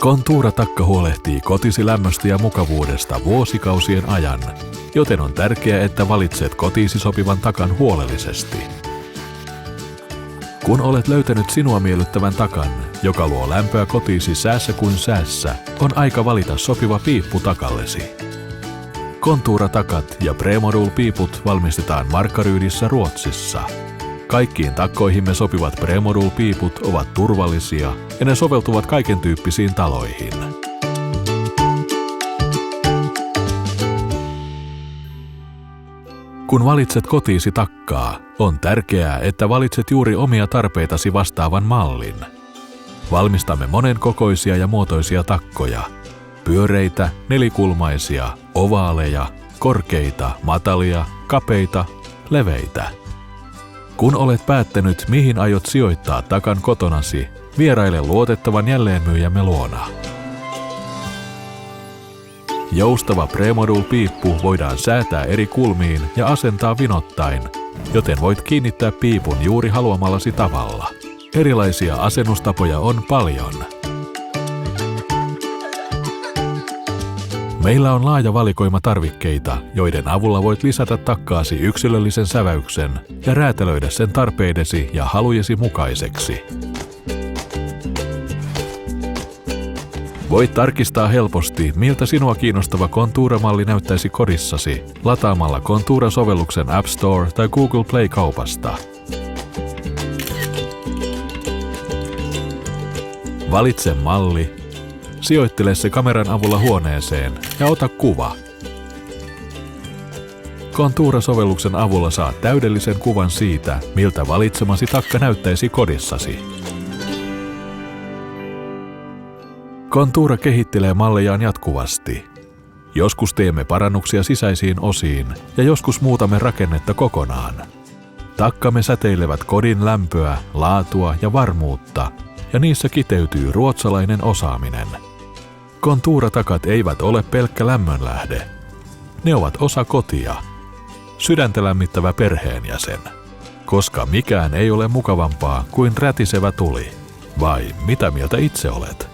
Contura-takka huolehtii kotisi lämmöstä ja mukavuudesta vuosikausien ajan, joten on tärkeää, että valitset kotiisi sopivan takan huolellisesti. Kun olet löytänyt sinua miellyttävän takan, joka luo lämpöä kotiisi säässä kuin säässä, on aika valita sopiva piippu takallesi. Contura-takat ja Premodul-piiput valmistetaan Markaryydissä Ruotsissa. Kaikkiin takkoihimme sopivat Premodul-piiput ovat turvallisia ja ne soveltuvat kaiken tyyppisiin taloihin. Kun valitset kotiisi takkaa, on tärkeää, että valitset juuri omia tarpeitasi vastaavan mallin. Valmistamme monen kokoisia ja muotoisia takkoja. Pyöreitä, nelikulmaisia, ovaaleja, korkeita, matalia, kapeita, leveitä. Kun olet päättänyt, mihin aiot sijoittaa takan kotonasi, vieraile luotettavan jälleenmyyjämme luona. Joustava Premodul-piippu voidaan säätää eri kulmiin ja asentaa vinottain, joten voit kiinnittää piipun juuri haluamallasi tavalla. Erilaisia asennustapoja on paljon. Meillä on laaja valikoima tarvikkeita, joiden avulla voit lisätä takkaasi yksilöllisen säväyksen ja räätälöidä sen tarpeidesi ja halujesi mukaiseksi. Voit tarkistaa helposti, miltä sinua kiinnostava Contura-malli näyttäisi kodissasi lataamalla Contura-sovelluksen App Store tai Google Play-kaupasta. Valitse malli, sijoittele se kameran avulla huoneeseen ja ota kuva. Contura-sovelluksen avulla saat täydellisen kuvan siitä, miltä valitsemasi takka näyttäisi kodissasi. Contura kehittelee mallejaan jatkuvasti. Joskus teemme parannuksia sisäisiin osiin ja joskus muutamme rakennetta kokonaan. Takkamme säteilevät kodin lämpöä, laatua ja varmuutta, ja niissä kiteytyy ruotsalainen osaaminen. Contura-takat eivät ole pelkkä lämmönlähde. Ne ovat osa kotia. Sydäntä lämmittävä perheenjäsen. Koska mikään ei ole mukavampaa kuin rätisevä tuli. Vai mitä mieltä itse olet?